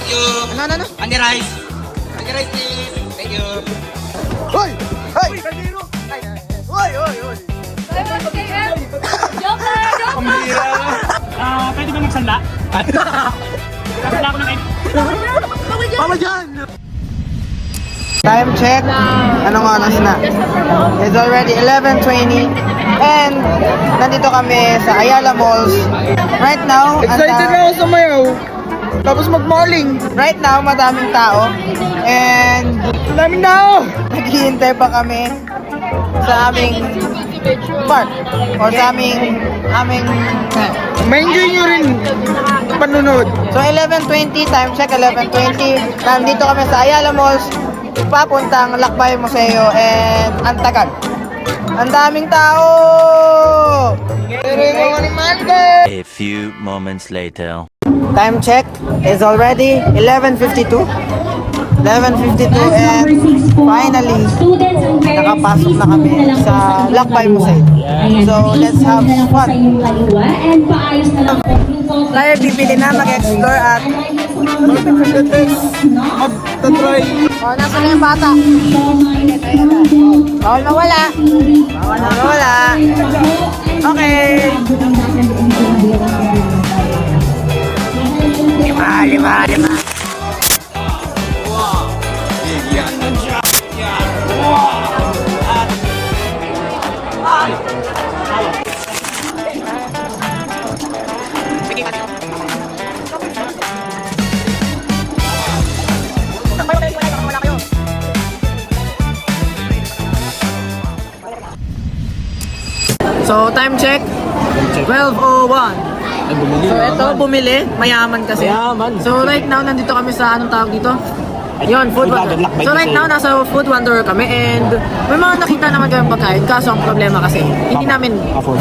Thank you. Ano? Andi rice. Andi rice, please. Thank you. Hoy! Hoy! Hoy! Pwede ba magsanda? Sanda ako ng Bawal dyan! Time check. Anong oras na? It's already 11:20 and nandito kami sa Ayala Malls. Right now, Excited na ako sumayaw. Tapos mag-malling. right now, madaming tao and Daming na ako. naghihintay pa kami sa aming park or sa aming Ma-enjoy nyo rin panunod. So 11:20, time check 11:20. Nandito kami sa Ayala Malls, papuntang Lakbay Museo and Antagan. Ang daming tao! A few moments later. Time check is already 11:52. 11:52 and finally nakapasok na kami sa Lakbay Museo. So let's have fun. Tayo bibili na, mag-explore at Magta-try. oh, nasa na yung bata? Bawal mawala. Bawal mawala. Okay. Lima. So, time check. 12:01. So, ito, bumili. Mayaman kasi. So, right now, nandito kami sa, anong tawag dito? Yun, Food Wonder. So, right now, nasa Food Wonder kami and may mga nakita naman kami pagkain. Kaso, ang problema kasi, hindi namin afford.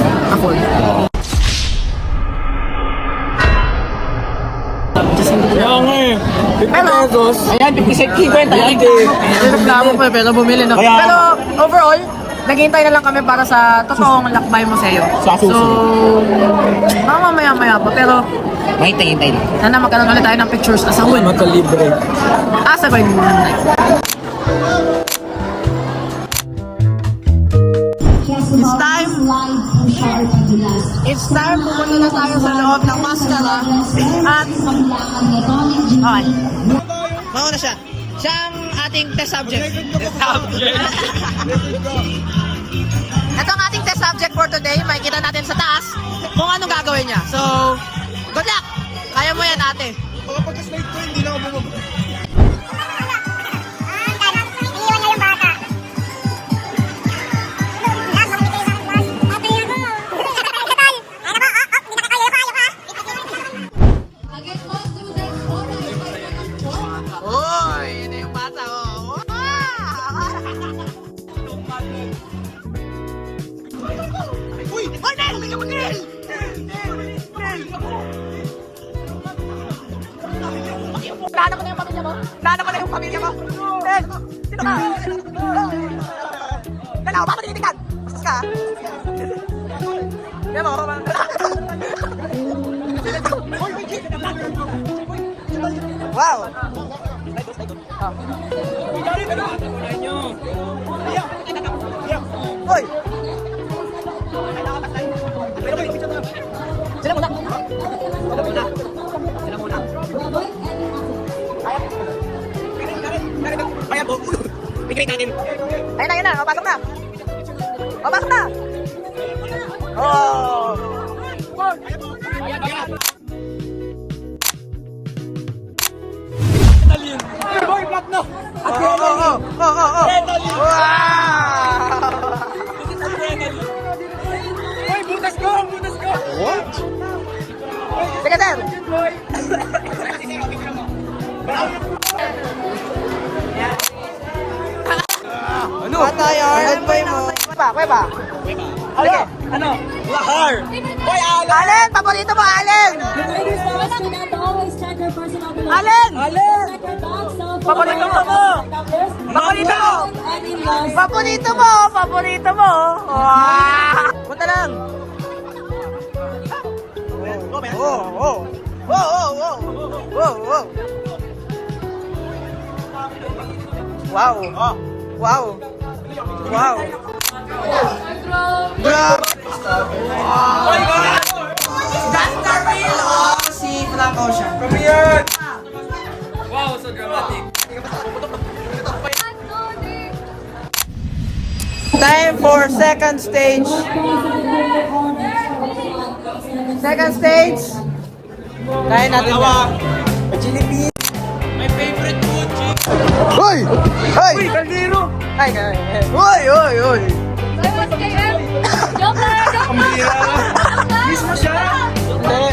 Kaya nga eh. 50 Pero, pesos. Ayan, 50 Ayan, reklamo ko pero bumili na. Kaya- Pero, overall, naghihintay na lang kami para sa totoong Lakbay Museo. Sa So, susunod. mamaya pa. Pero, May hintay lang. sana magkaroon ulit tayo ng pictures as a win. Makalibre. As a win. It's time pumunta na tayo sa loob ng Mascara at okay. Mauna siya. Siya ang ating test subject. Ito ang ating test subject for today. Makikita natin sa taas kung anong gagawin niya. So, good luck! Kaya mo yan, ate. Pagka-slide ko, hindi na ako bumaba. Uy, yun na yung bata, oh. Uy! Hoy, Nel! Hindi ka mag-Nel! Plano mo na yung pamilya mo? Plano mo na yung pamilya mo? Nel! Sino ka? Kala ko ba matinitignan? Bastos ka, ha? Yan mo, wow! Hoy! Sila muna! Kaya po. Bigay natin. Ayun na! Papasok na! Papasok na! Oh! Boy, vlog na. Oh! Wow! Boy, butas ko. What? Sige, sir! Ano? Ano yun? Goodbye mo. Kuya ba? Sige. Ano? Lahar. Boy, Alan. Allen! Paborito mo, Allen! Ladies first, do not always check your personal belongings. Allen! Check your bag, cell phone, Paborito mo! numbers, Paborito mo! any loss. Paborito mo! Paborito mo! Wow! Punta lang! Oh! Oh! Oh! Oh! Oh! Oh! Oh! Wow. Wow. Wow. Grabe. That's the real si Frank Ocean. Come here! Time for second stage. Second stage. Kain natin yan. My favorite food, chick. Hoy! Hoy! Uy, Kaldero! Ay, Uy, uy, uy. Joke lang! Miss mo siya!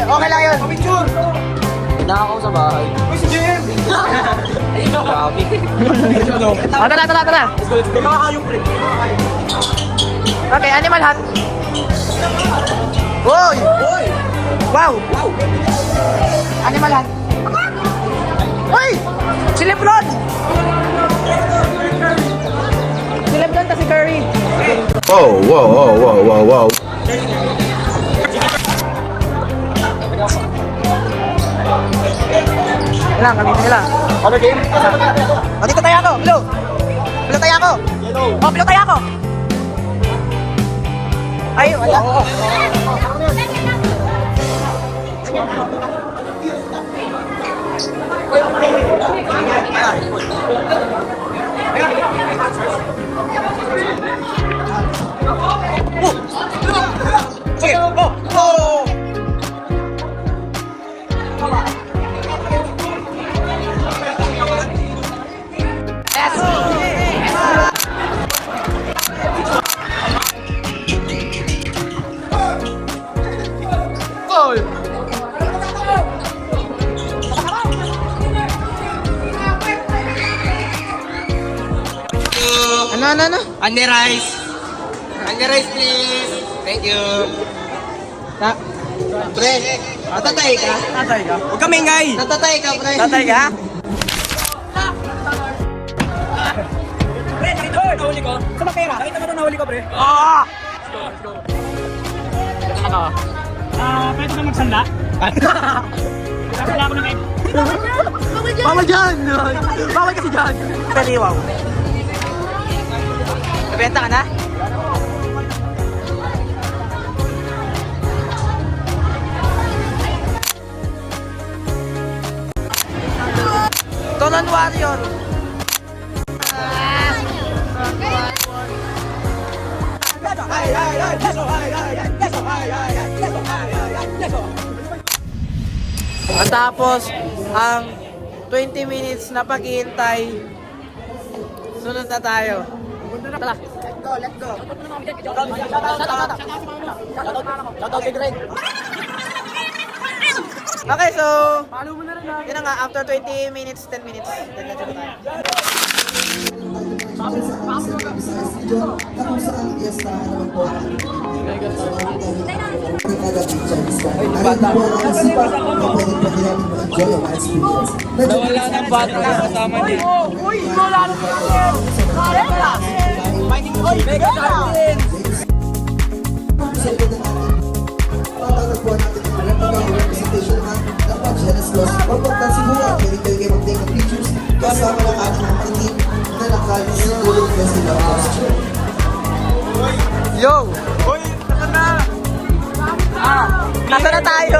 Okay lang yun. Picture! Nakakaw sa bahay. Uy, si JM! Tara. Nakakayong pre. Okay, Animal Hut. Uy! Hoy! Wow! Animal Hut. Uy! Si Lebron! Si Lebron ta si Curry. Oh, whoa. Ilang, kami nila. Ano game? O, dito tayo ako. Blue. Blue tayo ako. O, blue tayo ako. Ay, wala. Sige! Oh! Ano? Onion rice. Onion rice, please. Thank you. Pre, natatay ka? Tatay ka? Huwag ka maingay. Natatay ka, pre. Tatay ka? Pre, nakita mo nahuli ko? Sa mapera. Nakita mo nahuli ko, pre? Pwede ba magsanda? Sasala ako ng egg. Bawal dyan! Bawal kasi dyan! Paliwaw. Nabenta ka na? Tonon Warrior. At tapos, ang 20 minutes na paghihintay, sunod na tayo. Tara. Let's go. Okay, so, yun na nga, after 20 minutes, 10 minutes, then na tayo. Nawala ng bata na kasama niya. Kasama ng ating mga team na nakasigurong festival costume. Yo! Hoy! Nasa na! Nasa na tayo?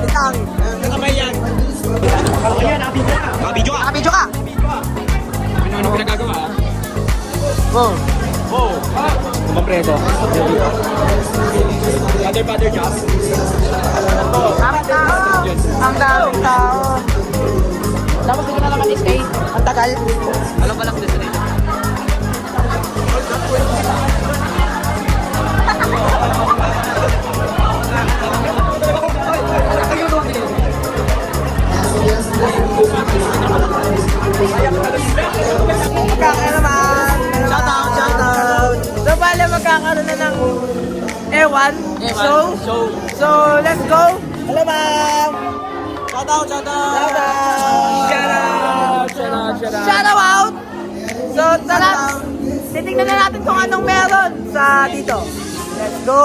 Itang. Nakabay yan! Nakabidyo ka! Nakabidyo ka? Ano pinagagawa? Oh. Oh! Kumapreso. Father Joss. Ang daming tao. Tapos hindi na naman stay. Ang tagal. Alam ba lang destination? Magkakaroon naman. Shout out. So, bale magkakaroon na ng ewan show. So, let's go. Hello, ma'am. Shout out! Shout out. So, tara. Titignan na natin kung anong meron sa dito. Let's go.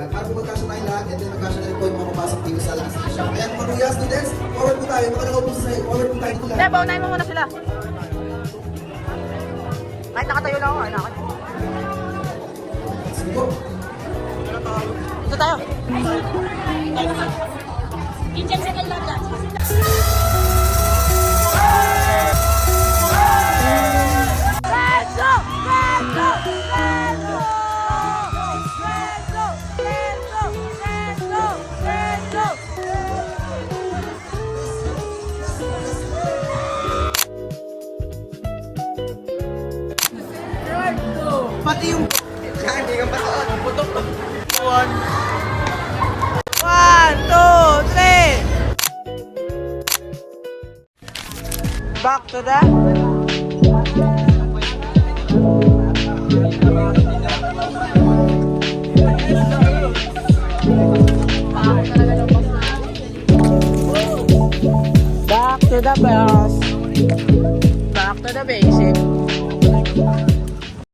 Bago magkasya tayo lahat, ito yung magkasya na rin po yung mga dito sa last session. Ayan, mga students, forward po tayo. Mga nakaupo sa forward po tayo dito lang. Hindi, baunahin mo muna sila. Kahit nakatayo lang ako, nakatayo. Sige po. Dito tayo. Indian second lang yan. Pati yung... Hindi ka pa saan. Putok. 1, 2, 3. Back to the... Back to the basic.